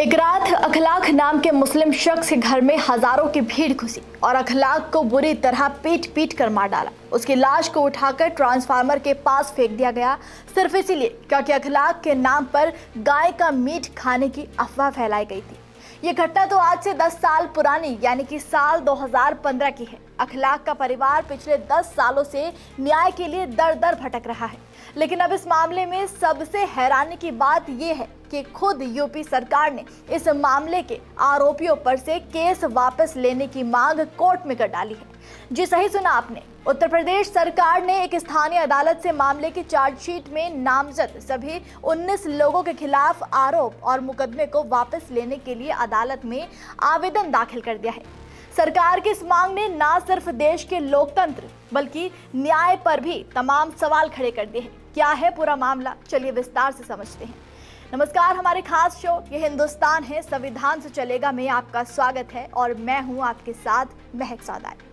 एक रात अखलाक नाम के मुस्लिम शख्स के घर में हजारों की भीड़ घुसी और अखलाक को बुरी तरह पीट पीट कर मार डाला। उसकी लाश को उठाकर ट्रांसफार्मर के पास फेंक दिया गया, सिर्फ इसीलिए क्योंकि अखलाक के नाम पर गाय का मीट खाने की अफवाह फैलाई गई थी। ये घटना तो आज से 10 साल पुरानी यानी कि साल 2015 की है। अखलाक का परिवार पिछले 10 सालों से न्याय के लिए दर दर भटक रहा है, लेकिन अब इस मामले में सबसे हैरानी की बात यह है कि खुद यूपी सरकार ने इस मामले के आरोपियों पर से केस वापस लेने की मांग कोर्ट में कर डाली है। जी सही सुना आपने, उत्तर प्रदेश सरकार ने एक स्थानीय अदालत से मामले की चार्जशीट में नामजद सभी 19 लोगों के खिलाफ आरोप और मुकदमे को वापस लेने के लिए अदालत में आवेदन दाखिल कर दिया है। सरकार की इस मांग ने न सिर्फ देश के लोकतंत्र बल्कि न्याय पर भी तमाम सवाल खड़े कर दिए हैं। क्या है पूरा मामला, चलिए विस्तार से समझते हैं। नमस्कार, हमारे खास शो ये हिंदुस्तान है संविधान से चलेगा में आपका स्वागत है और मैं हूं आपके साथ महक सौदाई।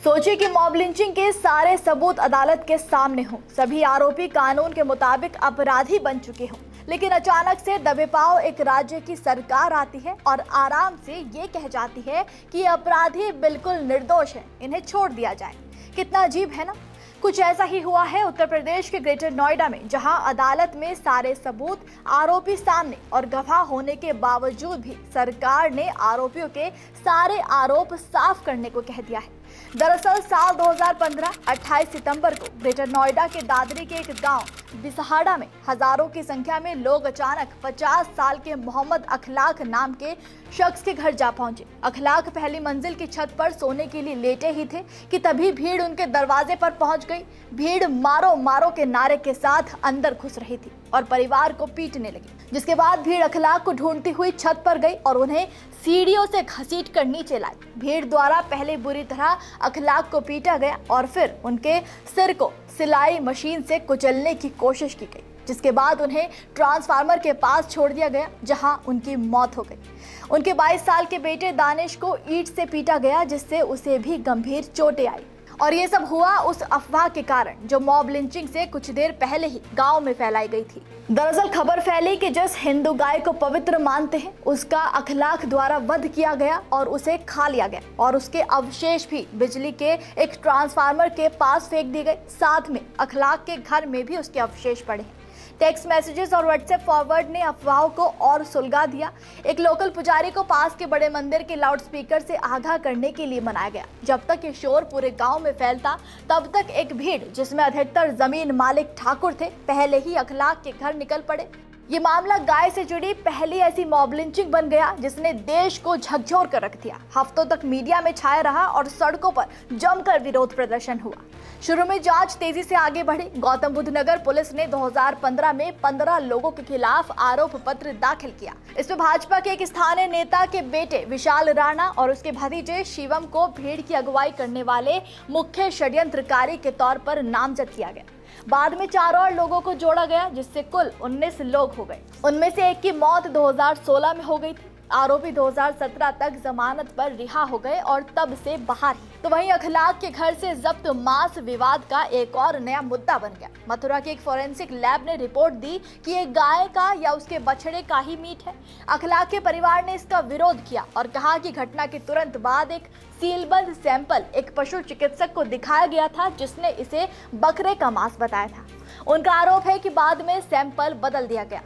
सोचिए कि मॉब लिंचिंग के सारे सबूत अदालत के सामने हों, सभी आरोपी कानून के मुताबिक अपराधी बन चुके हों, लेकिन अचानक से दबे पांव एक राज्य की सरकार आती है और आराम से ये कह जाती है कि अपराधी बिल्कुल निर्दोष है, इन्हें छोड़ दिया जाए। कितना अजीब है ना। कुछ ऐसा ही हुआ है उत्तर प्रदेश के ग्रेटर नोएडा में, जहां अदालत में सारे सबूत आरोपी सामने और गवाह होने के बावजूद भी सरकार ने आरोपियों के सारे आरोप साफ करने को कह दिया है। दरअसल साल 2015 28 सितंबर को ग्रेटर नोएडा के दादरी के एक गांव बिसहाड़ा में हजारों की संख्या में लोग अचानक 50 साल के मोहम्मद अखलाक नाम के शख्स के घर जा पहुंचे। अखलाक पहली मंजिल की छत पर सोने के लिए लेटे ही थे कि तभी भीड़ उनके दरवाजे पर पहुंच गई। भीड़ मारो मारो के नारे के साथ अंदर घुस रही थी और परिवार को पीटने लगी, जिसके बाद भीड़ अखलाक को ढूंढती हुई छत पर गई और उन्हें सीढ़ियों से घसीट कर नीचे लाई। भीड़ द्वारा पहले बुरी तरह अखलाक को पीटा गया और फिर उनके सिर को सिलाई मशीन से कुचलने की कोशिश की गई, जिसके बाद उन्हें ट्रांसफार्मर के पास छोड़ दिया गया, जहां उनकी मौत हो गई। उनके 22 साल के बेटे दानिश को ईंट से पीटा गया, जिससे उसे भी गंभीर चोटें आई। और ये सब हुआ उस अफवाह के कारण जो मॉब लिंचिंग से कुछ देर पहले ही गांव में फैलाई गई थी। दरअसल खबर फैली कि जिस हिंदू गाय को पवित्र मानते हैं उसका अखलाक द्वारा वध किया गया और उसे खा लिया गया और उसके अवशेष भी बिजली के एक ट्रांसफार्मर के पास फेंक दिए गए। साथ में अखलाक के घर में भी उसके अवशेष पड़े हैं। टेक्स्ट मैसेजेस और व्हाट्सएप फॉरवर्ड ने अफवाहों को और सुलगा दिया। एक लोकल पुजारी को पास के बड़े मंदिर के लाउडस्पीकर से आगाह करने के लिए मनाया गया। जब तक ये शोर पूरे गांव में फैलता तब तक एक भीड़ जिसमें अधिकतर जमीन मालिक ठाकुर थे पहले ही अखलाक के घर निकल पड़े। ये मामला गाय से जुड़ी पहली ऐसी मॉब लिंचिंग बन गया जिसने देश को झकझोर कर रख दिया। हफ्तों तक मीडिया में छाया रहा और सड़कों पर जमकर विरोध प्रदर्शन हुआ। शुरू में जांच तेजी से आगे बढ़ी। गौतम बुद्ध नगर पुलिस ने 2015 में 15 लोगों के खिलाफ आरोप पत्र दाखिल किया। इसमें भाजपा के एक स्थानीय नेता के बेटे विशाल राणा और उसके भतीजे शिवम को भीड़ की अगुवाई करने वाले मुख्य षड्यंत्रकारी के तौर पर नामजद किया गया। बाद में 4 और लोगों को जोड़ा गया, जिससे कुल 19 लोग हो गए। उनमें से एक की मौत 2016 में हो गई थी। आरोपी 2017 तक जमानत पर रिहा हो गए और तब से बाहर ही। तो वहीं अखलाक के घर से जब्त मांस विवाद का एक और नया मुद्दा बन गया। मथुरा के एक फोरेंसिक लैब ने रिपोर्ट दी कि ये गाय का या उसके बछड़े का ही मीट है। अखलाक के परिवार ने इसका विरोध किया और कहा कि घटना के तुरंत बाद एक सीलबंद सैंपल एक पशु चिकित्सक को दिखाया गया था, जिसने इसे बकरे का मांस बताया था। उनका आरोप है कि बाद में सैंपल बदल दिया गया,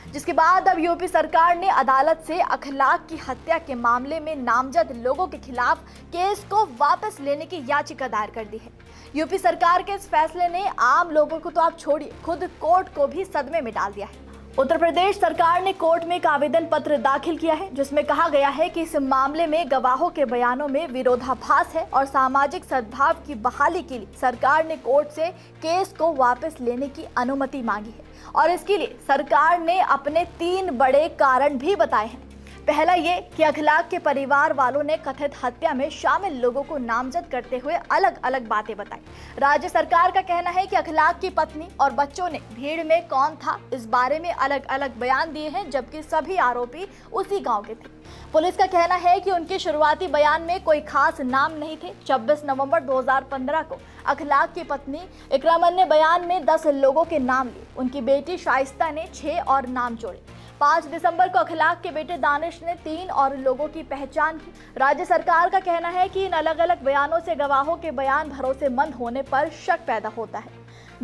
जिसके बाद अब यूपी सरकार ने अदालत से अखलाक की हत्या के मामले में नामजद लोगों के खिलाफ केस को वापस लेने की याचिका दायर कर दी है। यूपी सरकार के इस फैसले ने आम लोगों को तो आप छोड़िए, खुद कोर्ट को भी सदमे में डाल दिया है। उत्तर प्रदेश सरकार ने कोर्ट में एक आवेदन पत्र दाखिल किया है, जिसमें कहा गया है कि इस मामले में गवाहों के बयानों में विरोधाभास है और सामाजिक सद्भाव की बहाली के लिए सरकार ने कोर्ट से केस को वापस लेने की अनुमति मांगी है और इसके लिए सरकार ने अपने 3 बड़े कारण भी बताए हैं। पहला ये कि अखलाक के परिवार वालों ने कथित हत्या में शामिल लोगों को नामजद करते हुए अलग अलग बातें बताई। राज्य सरकार का कहना है कि अखलाक की पत्नी और बच्चों ने भीड़ में कौन था इस बारे में अलग अलग बयान दिए हैं, जबकि सभी आरोपी उसी गांव के थे। पुलिस का कहना है कि उनके शुरुआती बयान में कोई खास नाम नहीं थे। 26 नवंबर 2015 को अखलाक की पत्नी इकरामन ने बयान में 10 लोगों के नाम लिए। उनकी बेटी शाइस्ता ने 6 और नाम जोड़े। 5 दिसंबर को अखलाक के बेटे दानिश ने 3 और लोगों की पहचान की। राज्य सरकार का कहना है कि इन अलग अलग बयानों से गवाहों के बयान भरोसेमंद होने पर शक पैदा होता है।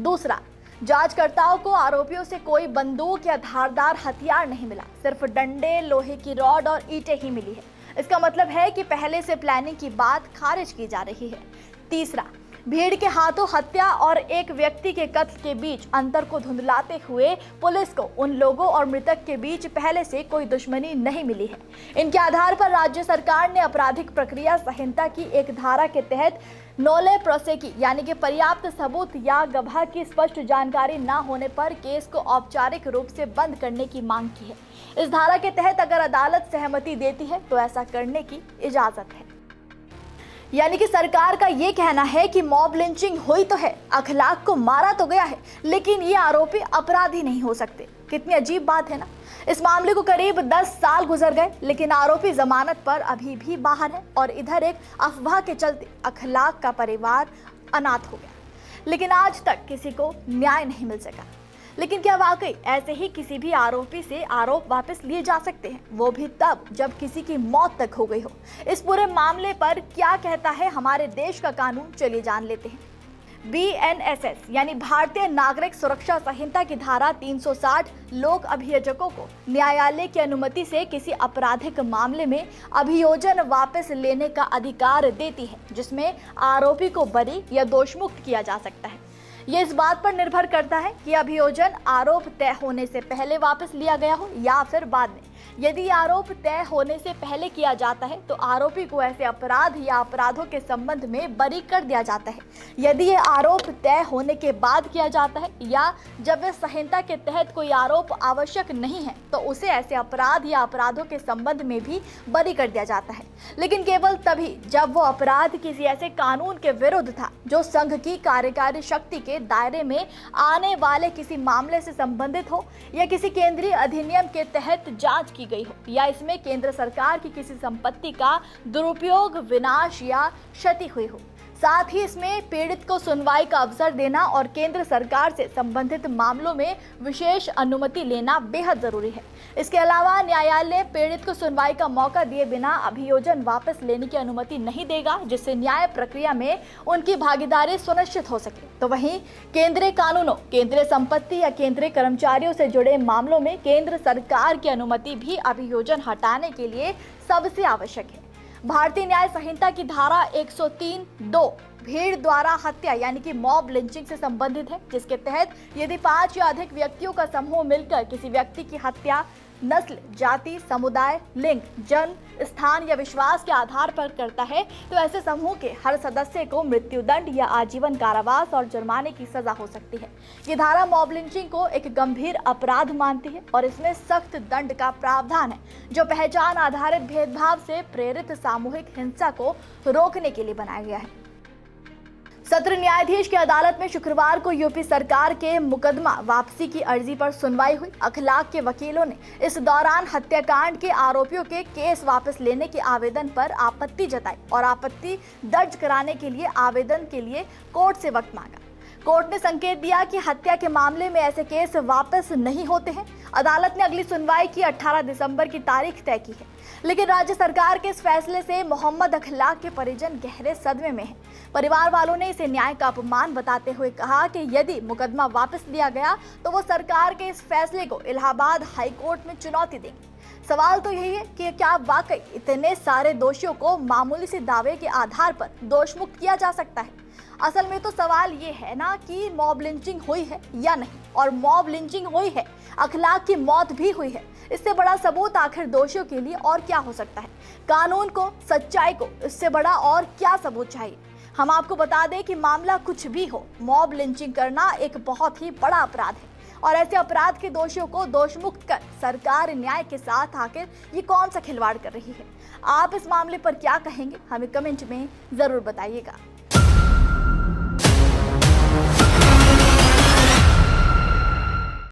दूसरा, जांचकर्ताओं को आरोपियों से कोई बंदूक या धारदार हथियार नहीं मिला, सिर्फ डंडे, लोहे की रॉड और ईंटें ही मिली है। इसका मतलब है कि पहले से प्लानिंग की बात खारिज की जा रही है। तीसरा, भीड़ के हाथों हत्या और एक व्यक्ति के कत्ल के बीच अंतर को धुंधलाते हुए पुलिस को उन लोगों और मृतक के बीच पहले से कोई दुश्मनी नहीं मिली है। इनके आधार पर राज्य सरकार ने आपराधिक प्रक्रिया संहिता की एक धारा के तहत नोले प्रोसेकी यानी कि पर्याप्त सबूत या गवाह की स्पष्ट जानकारी न होने पर केस को औपचारिक रूप से बंद करने की मांग की है। इस धारा के तहत अगर अदालत सहमति देती है तो ऐसा करने की इजाजत है। यानी कि सरकार का ये कहना है कि मॉब लिंचिंग हुई तो है, अखलाक को मारा तो गया है, लेकिन ये आरोपी अपराधी नहीं हो सकते। कितनी अजीब बात है ना। इस मामले को करीब 10 साल गुजर गए, लेकिन आरोपी जमानत पर अभी भी बाहर है और इधर एक अफवाह के चलते अखलाक का परिवार अनाथ हो गया, लेकिन आज तक किसी को न्याय नहीं मिल सका। लेकिन क्या वाकई ऐसे ही किसी भी आरोपी से आरोप वापस लिए जा सकते हैं, वो भी तब जब किसी की मौत तक हो गई हो? इस पूरे मामले पर क्या कहता है हमारे देश का कानून, चलिए जान लेते हैं। BNSS यानी भारतीय नागरिक सुरक्षा संहिता की धारा 360 लोक अभियोजकों को न्यायालय की अनुमति से किसी आपराधिक मामले में अभियोजन वापस लेने का अधिकार देती है, जिसमें आरोपी को बरी या दोषमुक्त किया जा सकता है। ये इस बात पर निर्भर करता है कि अभियोजन आरोप तय होने से पहले वापस लिया गया हो या फिर बाद में। यदि आरोप तय होने से पहले किया जाता है तो आरोपी को ऐसे अपराध या अपराधों के संबंध में बरी कर दिया जाता है। यदि ये आरोप तय होने के बाद किया जाता है या जब इस संहिता के तहत कोई आरोप आवश्यक नहीं है तो उसे ऐसे अपराध या अपराधों के संबंध में भी बरी कर दिया जाता है, लेकिन केवल तभी जब वो अपराध किसी ऐसे कानून के विरुद्ध था जो संघ की कार्यकारी शक्ति के दायरे में आने वाले किसी मामले से संबंधित हो या किसी केंद्रीय अधिनियम के तहत जांच की गई हो या इसमें केंद्र सरकार की किसी संपत्ति का दुरुपयोग, विनाश या क्षति हुई हो। साथ ही इसमें पीड़ित को सुनवाई का अवसर देना और केंद्र सरकार से संबंधित मामलों में विशेष अनुमति लेना बेहद जरूरी है। इसके अलावा न्यायालय पीड़ित को सुनवाई का मौका दिए बिना अभियोजन वापस लेने की अनुमति नहीं देगा, जिससे न्याय प्रक्रिया में उनकी भागीदारी सुनिश्चित हो सके। तो वहीं केंद्रीय कानूनों, केंद्रीय संपत्ति या केंद्रीय कर्मचारियों से जुड़े मामलों में केंद्र सरकार की अनुमति भी अभियोजन हटाने के लिए सबसे आवश्यक है। भारतीय न्याय संहिता की धारा 103(2) भीड़ द्वारा हत्या यानी कि मॉब लिंचिंग से संबंधित है, जिसके तहत यदि 5 या अधिक व्यक्तियों का समूह मिलकर किसी व्यक्ति की हत्या नस्ल, जाति, समुदाय, लिंग, जन्म स्थान या विश्वास के आधार पर करता है तो ऐसे समूह के हर सदस्य को मृत्युदंड या आजीवन कारावास और जुर्माने की सजा हो सकती है। ये धारा मॉब लिंचिंग को एक गंभीर अपराध मानती है और इसमें सख्त दंड का प्रावधान है, जो पहचान आधारित भेदभाव से प्रेरित सामूहिक हिंसा को रोकने के लिए बनाया गया है। सत्र न्यायाधीश की अदालत में शुक्रवार को यूपी सरकार के मुकदमा वापसी की अर्जी पर सुनवाई हुई। अखलाक के वकीलों ने इस दौरान हत्याकांड के आरोपियों के केस वापस लेने के आवेदन पर आपत्ति जताई और आपत्ति दर्ज कराने के लिए आवेदन के लिए कोर्ट से वक्त मांगा। कोर्ट ने संकेत दिया कि हत्या के मामले में ऐसे केस वापस नहीं होते हैं। अदालत ने अगली सुनवाई की 18 दिसंबर की तारीख तय की है, लेकिन राज्य सरकार के इस फैसले से मोहम्मद अखलाक के परिजन गहरे सदमे में हैं। परिवार वालों ने इसे न्याय का अपमान बताते हुए कहा कि यदि मुकदमा वापस लिया गया तो वो सरकार के इस फैसले को इलाहाबाद हाई कोर्ट में चुनौती देंगे। सवाल तो यही है कि क्या वाकई इतने सारे दोषियों को मामूली से दावे के आधार पर दोषमुक्त किया जा सकता है? असल में तो सवाल ये है ना कि मॉब लिंचिंग हुई है या नहीं, और मॉब लिंचिंग हुई है, अखलाक की मौत भी हुई है। इससे बड़ा सबूत आखिर दोषियों के लिए और क्या हो सकता है? कानून को, सच्चाई को इससे बड़ा और क्या सबूत चाहिए? हम आपको बता दें कि मामला कुछ भी हो, मॉब लिंचिंग करना एक बहुत ही बड़ा अपराध है। और ऐसे अपराध के दोषियों को दोषमुक्त कर सरकार न्याय के साथ आखिर ये कौन सा खिलवाड़ कर रही है? आप इस मामले पर क्या कहेंगे? हमें कमेंट में जरूर बताइएगा।